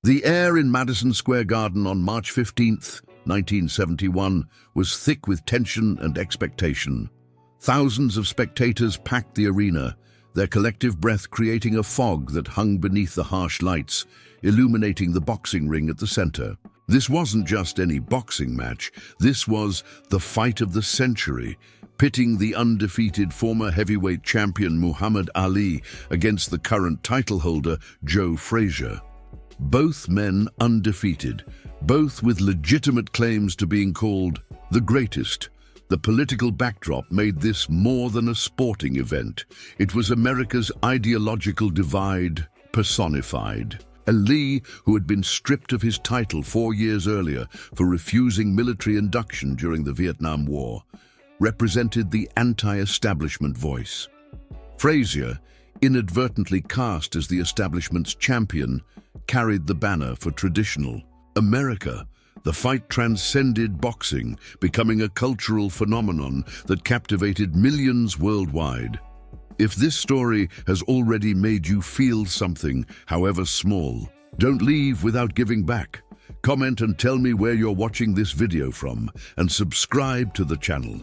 The air in Madison Square Garden on March 15th, 1971, was thick with tension and expectation. Thousands of spectators packed the arena, their collective breath creating a fog that hung beneath the harsh lights, illuminating the boxing ring at the center. This wasn't just any boxing match, this was the fight of the century, pitting the undefeated former heavyweight champion Muhammad Ali against the current title holder Joe Frazier. Both men undefeated, both with legitimate claims to being called the greatest. The political backdrop made this more than a sporting event. It was America's ideological divide personified. Ali, who had been stripped of his title 4 years earlier for refusing military induction during the Vietnam War, represented the anti-establishment voice. Frazier, inadvertently cast as the establishment's champion, carried the banner for traditional America. The fight transcended boxing, becoming a cultural phenomenon that captivated millions worldwide. If this story has already made you feel something, however small, don't leave without giving back. Comment and tell me where you're watching this video from, and subscribe to the channel.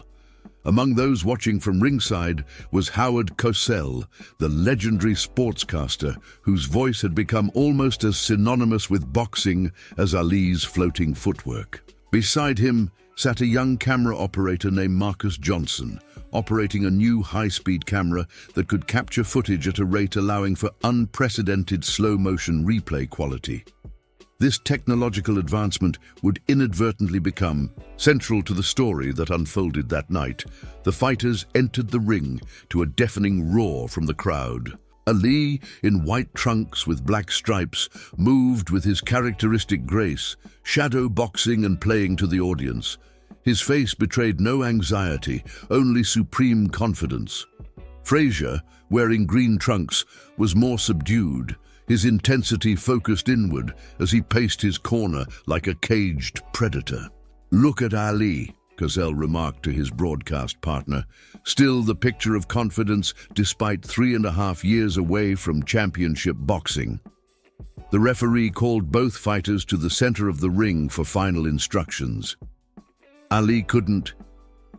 Among those watching from ringside was Howard Cosell, the legendary sportscaster whose voice had become almost as synonymous with boxing as Ali's floating footwork. Beside him sat a young camera operator named Marcus Johnson, operating a new high-speed camera that could capture footage at a rate allowing for unprecedented slow-motion replay quality. This technological advancement would inadvertently become central to the story that unfolded that night. The fighters entered the ring to a deafening roar from the crowd. Ali, in white trunks with black stripes, moved with his characteristic grace, shadow boxing and playing to the audience. His face betrayed no anxiety, only supreme confidence. Frazier, wearing green trunks, was more subdued, his intensity focused inward as he paced his corner like a caged predator. "Look at Ali," Cosell remarked to his broadcast partner, still the picture of confidence despite 3.5 years away from championship boxing. The referee called both fighters to the center of the ring for final instructions. Ali couldn't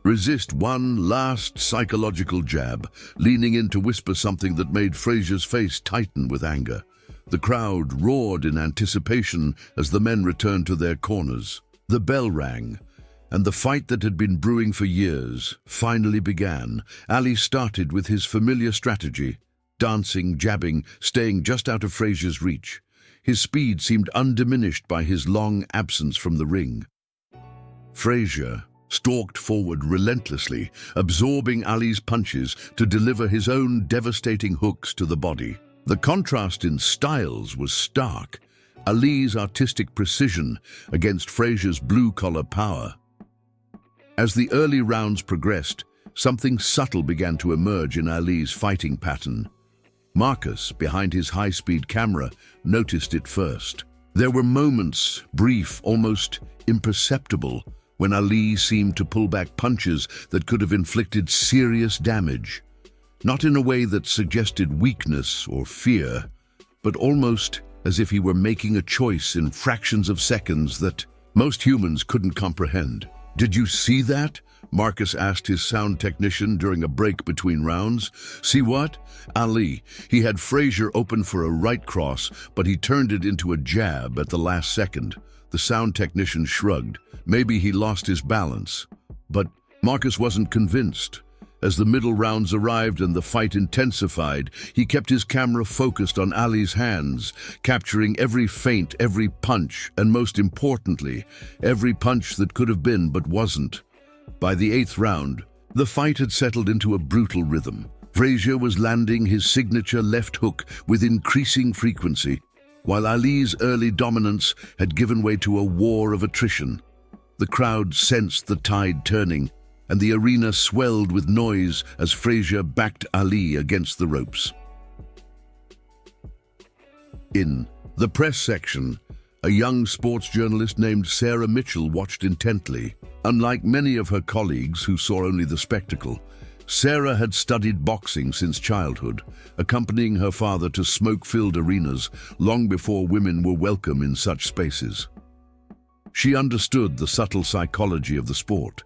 resist one last psychological jab, leaning in to whisper something that made Frazier's face tighten with anger. The crowd roared in anticipation as the men returned to their corners. The bell rang, and the fight that had been brewing for years finally began. Ali started with his familiar strategy, dancing, jabbing, staying just out of Frazier's reach. His speed seemed undiminished by his long absence from the ring. Frazier stalked forward relentlessly, absorbing Ali's punches to deliver his own devastating hooks to the body. The contrast in styles was stark, Ali's artistic precision against Frazier's blue-collar power. As the early rounds progressed, something subtle began to emerge in Ali's fighting pattern. Marcus, behind his high-speed camera, noticed it first. There were moments, brief, almost imperceptible, when Ali seemed to pull back punches that could have inflicted serious damage. Not in a way that suggested weakness or fear, but almost as if he were making a choice in fractions of seconds that most humans couldn't comprehend. "Did you see that?" Marcus asked his sound technician during a break between rounds. "See what?" "Ali. He had Frazier open for a right cross, but he turned it into a jab at the last second." The sound technician shrugged. Maybe he lost his balance. But Marcus wasn't convinced. As the middle rounds arrived and the fight intensified, he kept his camera focused on Ali's hands, capturing every feint, every punch, and most importantly, every punch that could have been but wasn't. By the 8th round, the fight had settled into a brutal rhythm. Frazier was landing his signature left hook with increasing frequency, while Ali's early dominance had given way to a war of attrition. The crowd sensed the tide turning, and the arena swelled with noise as Frazier backed Ali against the ropes. In the press section, a young sports journalist named Sarah Mitchell watched intently. Unlike many of her colleagues who saw only the spectacle, Sarah had studied boxing since childhood, accompanying her father to smoke-filled arenas long before women were welcome in such spaces. She understood the subtle psychology of the sport.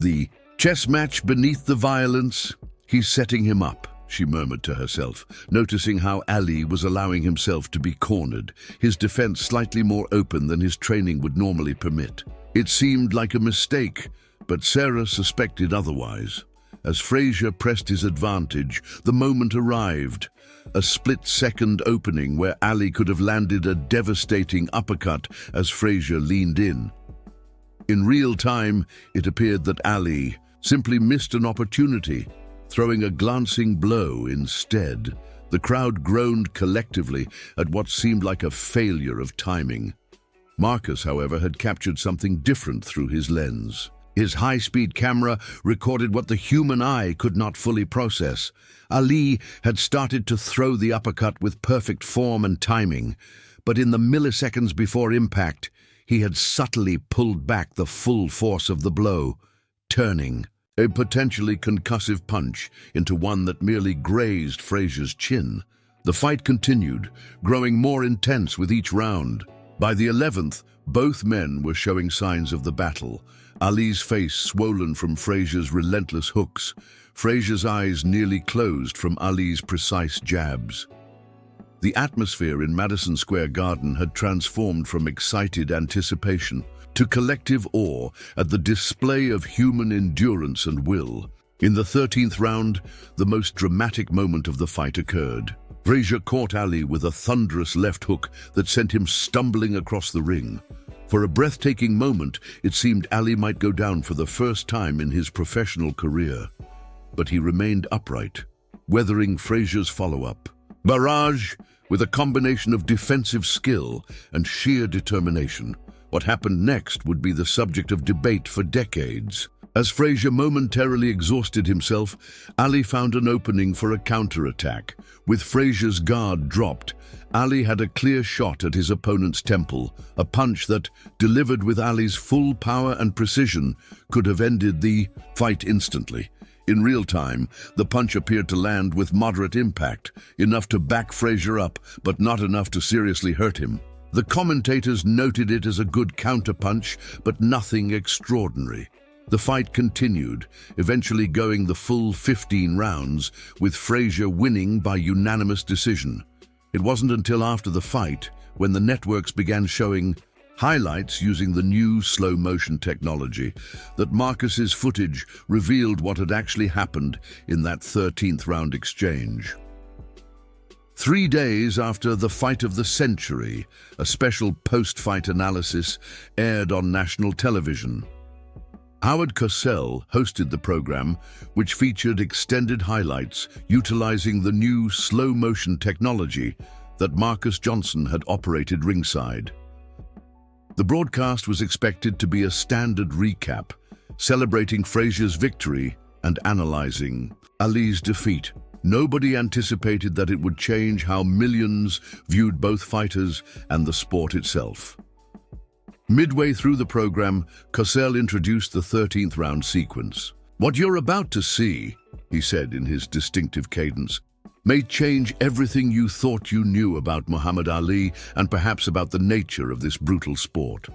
The chess match beneath the violence. He's setting him up, she murmured to herself, noticing how Ali was allowing himself to be cornered, his defense slightly more open than his training would normally permit. It seemed like a mistake, but Sarah suspected otherwise. As Frazier pressed his advantage, the moment arrived. A split-second opening where Ali could have landed a devastating uppercut as Frazier leaned in. In real time, it appeared that Ali simply missed an opportunity, throwing a glancing blow instead. The crowd groaned collectively at what seemed like a failure of timing. Marcus, however, had captured something different through his lens. His high-speed camera recorded what the human eye could not fully process. Ali had started to throw the uppercut with perfect form and timing, but in the milliseconds before impact, he had subtly pulled back the full force of the blow, turning a potentially concussive punch into one that merely grazed Frazier's chin. The fight continued, growing more intense with each round. By the 11th, both men were showing signs of the battle. Ali's face swollen from Frazier's relentless hooks, Frazier's eyes nearly closed from Ali's precise jabs. The atmosphere in Madison Square Garden had transformed from excited anticipation to collective awe at the display of human endurance and will. In the 13th round, the most dramatic moment of the fight occurred. Frazier caught Ali with a thunderous left hook that sent him stumbling across the ring. For a breathtaking moment, it seemed Ali might go down for the first time in his professional career. But he remained upright, weathering Frazier's follow-up. Barrage, with a combination of defensive skill and sheer determination. What happened next would be the subject of debate for decades. As Frazier momentarily exhausted himself, Ali found an opening for a counterattack. With Frazier's guard dropped, Ali had a clear shot at his opponent's temple, a punch that, delivered with Ali's full power and precision, could have ended the fight instantly. In real time, the punch appeared to land with moderate impact, enough to back Frazier up, but not enough to seriously hurt him. The commentators noted it as a good counterpunch, but nothing extraordinary. The fight continued, eventually going the full 15 rounds, with Frazier winning by unanimous decision. It wasn't until after the fight, when the networks began showing highlights using the new slow-motion technology, that Marcus's footage revealed what had actually happened in that 13th round exchange. 3 days after the fight of the century, a special post-fight analysis aired on national television. Howard Cosell hosted the program, which featured extended highlights utilizing the new slow-motion technology that Marcus Johnson had operated ringside. The broadcast was expected to be a standard recap, celebrating Frazier's victory and analyzing Ali's defeat. Nobody anticipated that it would change how millions viewed both fighters and the sport itself. Midway through the program, Cosell introduced the 13th round sequence. "What you're about to see," he said in his distinctive cadence, "may change everything you thought you knew about Muhammad Ali and perhaps about the nature of this brutal sport."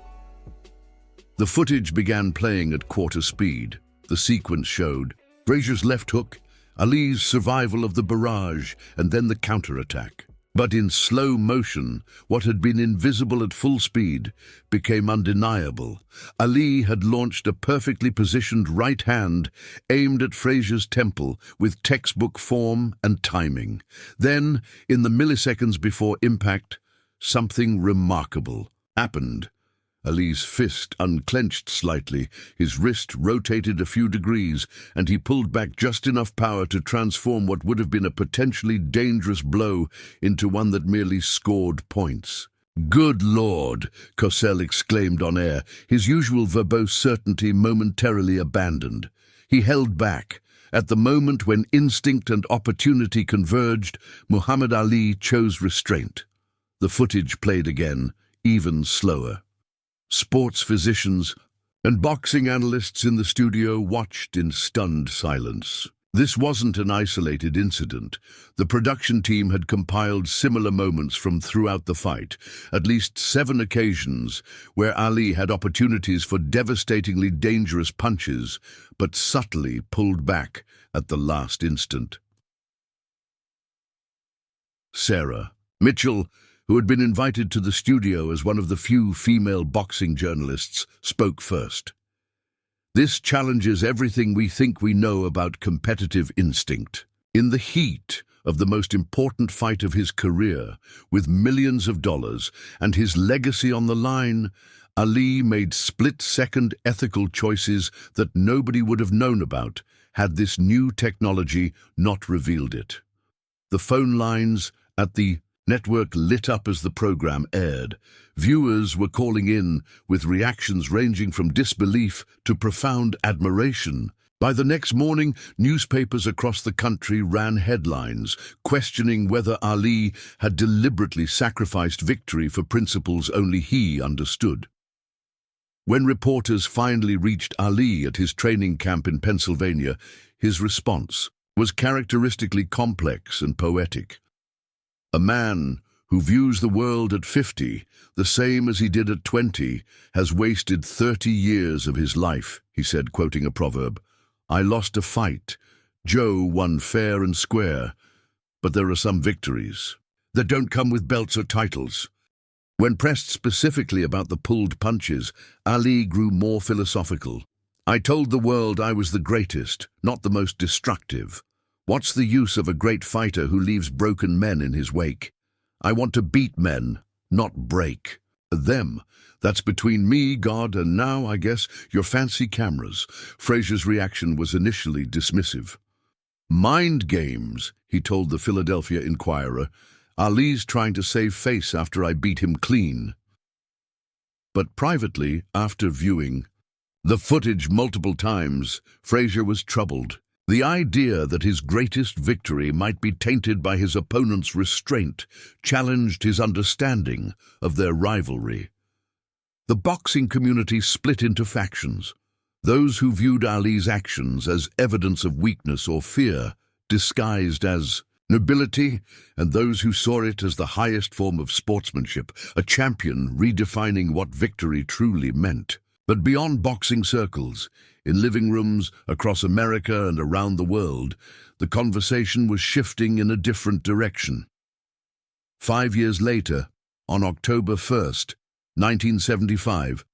The footage began playing at quarter speed. The sequence showed Frazier's left hook, Ali's survival of the barrage, and then the counterattack. But in slow motion, what had been invisible at full speed became undeniable. Ali had launched a perfectly positioned right hand aimed at Frazier's temple with textbook form and timing. Then, in the milliseconds before impact, something remarkable happened. Ali's fist unclenched slightly, his wrist rotated a few degrees, and he pulled back just enough power to transform what would have been a potentially dangerous blow into one that merely scored points. "Good Lord!" Cosell exclaimed on air, his usual verbose certainty momentarily abandoned. He held back. At the moment when instinct and opportunity converged, Muhammad Ali chose restraint. The footage played again, even slower. Sports physicians and boxing analysts in the studio watched in stunned silence. This wasn't an isolated incident. The production team had compiled similar moments from throughout the fight, at least 7 occasions where Ali had opportunities for devastatingly dangerous punches, but subtly pulled back at the last instant. Sarah Mitchell, who had been invited to the studio as one of the few female boxing journalists, spoke first. This challenges everything we think we know about competitive instinct. In the heat of the most important fight of his career, with millions of dollars and his legacy on the line, Ali made split-second ethical choices that nobody would have known about had this new technology not revealed it. The phone lines at the network lit up as the program aired. Viewers were calling in with reactions ranging from disbelief to profound admiration. By the next morning, newspapers across the country ran headlines questioning whether Ali had deliberately sacrificed victory for principles only he understood. When reporters finally reached Ali at his training camp in Pennsylvania, his response was characteristically complex and poetic. A man who views the world at 50, the same as he did at 20, has wasted 30 years of his life, he said, quoting a proverb. I lost a fight. Joe won fair and square. But there are some victories that don't come with belts or titles. When pressed specifically about the pulled punches, Ali grew more philosophical. I told the world I was the greatest, not the most destructive. What's the use of a great fighter who leaves broken men in his wake? I want to beat men, not break them. That's between me, God, and now, I guess, your fancy cameras. Frazier's reaction was initially dismissive. Mind games, he told the Philadelphia Inquirer. Ali's trying to save face after I beat him clean. But privately, after viewing the footage multiple times, Frazier was troubled. The idea that his greatest victory might be tainted by his opponent's restraint challenged his understanding of their rivalry. The boxing community split into factions. Those who viewed Ali's actions as evidence of weakness or fear, disguised as nobility, and those who saw it as the highest form of sportsmanship, a champion redefining what victory truly meant. But beyond boxing circles, in living rooms across America and around the world, the conversation was shifting in a different direction. 5 years later, on October 1st, 1975,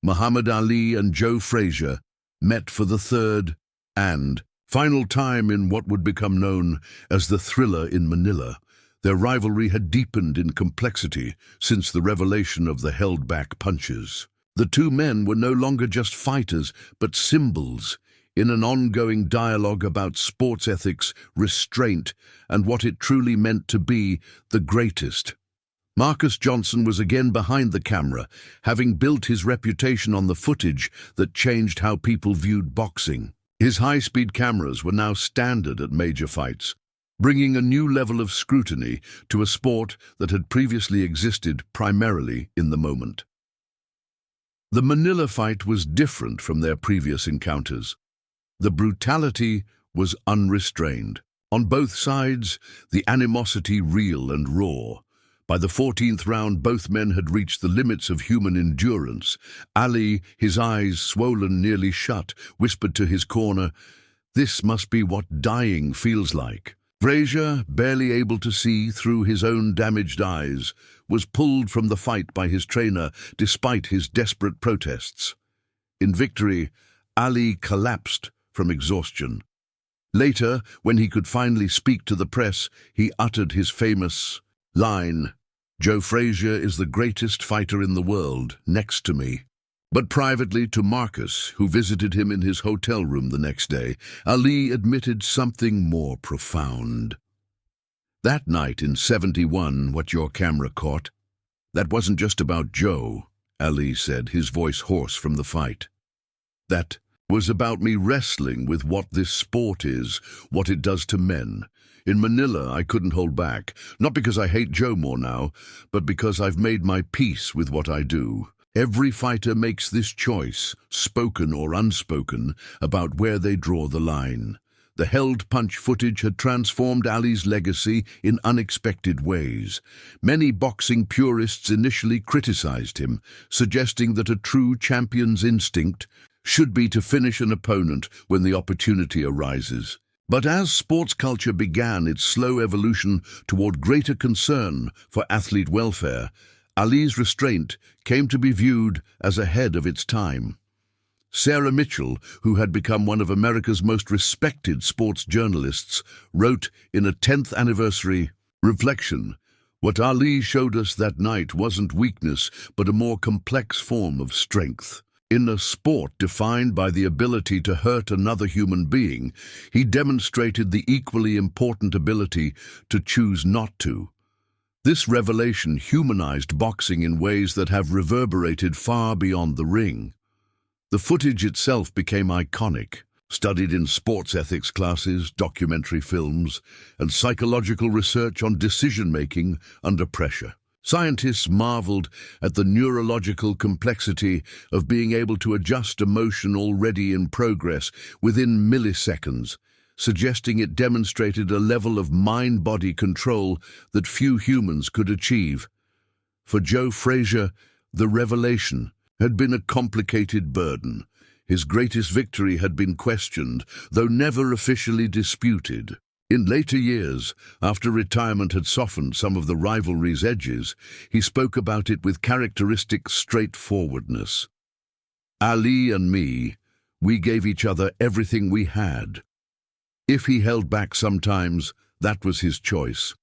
Muhammad Ali and Joe Frazier met for the third and final time in what would become known as the Thriller in Manila. Their rivalry had deepened in complexity since the revelation of the held-back punches. The two men were no longer just fighters, but symbols in an ongoing dialogue about sports ethics, restraint, and what it truly meant to be the greatest. Marcus Johnson was again behind the camera, having built his reputation on the footage that changed how people viewed boxing. His high-speed cameras were now standard at major fights, bringing a new level of scrutiny to a sport that had previously existed primarily in the moment. The Manila fight was different from their previous encounters. The brutality was unrestrained. On both sides, the animosity real and raw. By the 14th round, both men had reached the limits of human endurance. Ali, his eyes swollen nearly shut, whispered to his corner, "This must be what dying feels like." Frazier, barely able to see through his own damaged eyes, was pulled from the fight by his trainer despite his desperate protests. In victory, Ali collapsed from exhaustion. Later, when he could finally speak to the press, he uttered his famous line, "Joe Frazier is the greatest fighter in the world, next to me." But privately to Marcus, who visited him in his hotel room the next day, Ali admitted something more profound. "That night in '71, what your camera caught, that wasn't just about Joe," Ali said, his voice hoarse from the fight. "That was about me wrestling with what this sport is, what it does to men. In Manila, I couldn't hold back, not because I hate Joe more now, but because I've made my peace with what I do. Every fighter makes this choice, spoken or unspoken, about where they draw the line. The held punch footage had transformed Ali's legacy in unexpected ways. Many boxing purists initially criticized him, suggesting that a true champion's instinct should be to finish an opponent when the opportunity arises. But as sports culture began its slow evolution toward greater concern for athlete welfare, Ali's restraint came to be viewed as ahead of its time. Sarah Mitchell, who had become one of America's most respected sports journalists, wrote in a 10th anniversary reflection, "What Ali showed us that night wasn't weakness, but a more complex form of strength. In a sport defined by the ability to hurt another human being, he demonstrated the equally important ability to choose not to." This revelation humanized boxing in ways that have reverberated far beyond the ring. The footage itself became iconic, studied in sports ethics classes, documentary films, and psychological research on decision-making under pressure. Scientists marveled at the neurological complexity of being able to adjust emotion already in progress within milliseconds, suggesting it demonstrated a level of mind-body control that few humans could achieve. For Joe Frazier, the revelation had been a complicated burden. His greatest victory had been questioned, though never officially disputed. In later years, after retirement had softened some of the rivalry's edges, he spoke about it with characteristic straightforwardness. "Ali and me, we gave each other everything we had. If he held back sometimes, that was his choice.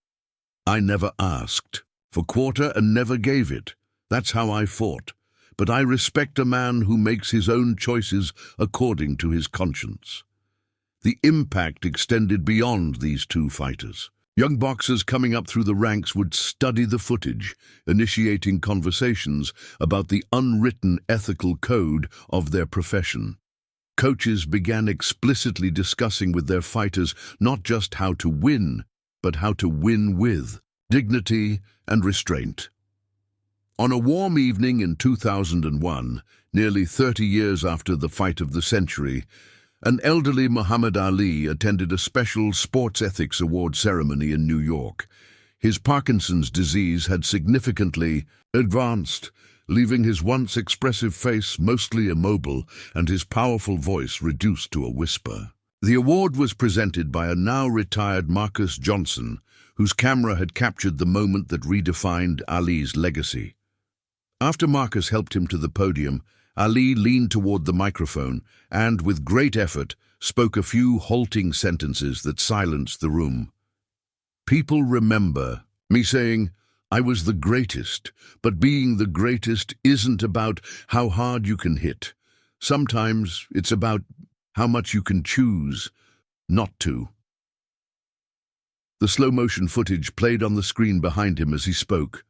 I never asked for quarter and never gave it. That's how I fought. But I respect a man who makes his own choices according to his conscience." The impact extended beyond these two fighters. Young boxers coming up through the ranks would study the footage, initiating conversations about the unwritten ethical code of their profession. Coaches began explicitly discussing with their fighters not just how to win, but how to win with dignity and restraint. On a warm evening in 2001, nearly 30 years after the fight of the century, an elderly Muhammad Ali attended a special Sports Ethics Award ceremony in New York. His Parkinson's disease had significantly advanced, leaving his once expressive face mostly immobile and his powerful voice reduced to a whisper. The award was presented by a now-retired Marcus Johnson, whose camera had captured the moment that redefined Ali's legacy. After Marcus helped him to the podium, Ali leaned toward the microphone and, with great effort, spoke a few halting sentences that silenced the room. "People remember me saying, 'I was the greatest,' but being the greatest isn't about how hard you can hit. Sometimes it's about how much you can choose not to." The slow-motion footage played on the screen behind him as he spoke.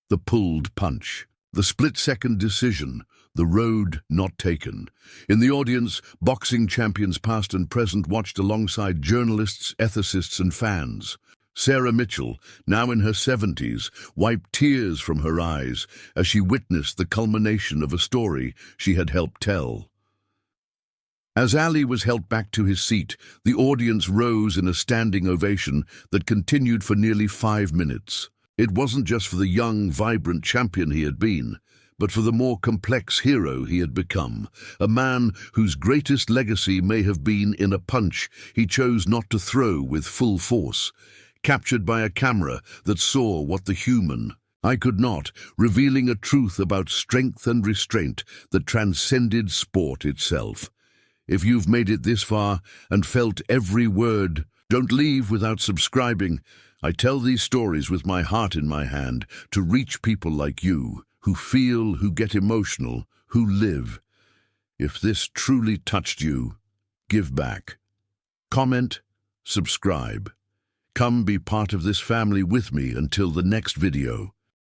The pulled punch. The split-second decision, the road not taken. In the audience, boxing champions past and present watched alongside journalists, ethicists, and fans. Sarah Mitchell, now in her 70s, wiped tears from her eyes as she witnessed the culmination of a story she had helped tell. As Ali was helped back to his seat, the audience rose in a standing ovation that continued for nearly 5 minutes. It wasn't just for the young, vibrant champion he had been, but for the more complex hero he had become, a man whose greatest legacy may have been in a punch he chose not to throw with full force, captured by a camera that saw what the human I could not, revealing a truth about strength and restraint that transcended sport itself. If you've made it this far and felt every word, don't leave without subscribing. I tell these stories with my heart in my hand to reach people like you, who feel, who get emotional, who live. If this truly touched you, give back. Comment, subscribe. Come be part of this family with me until the next video.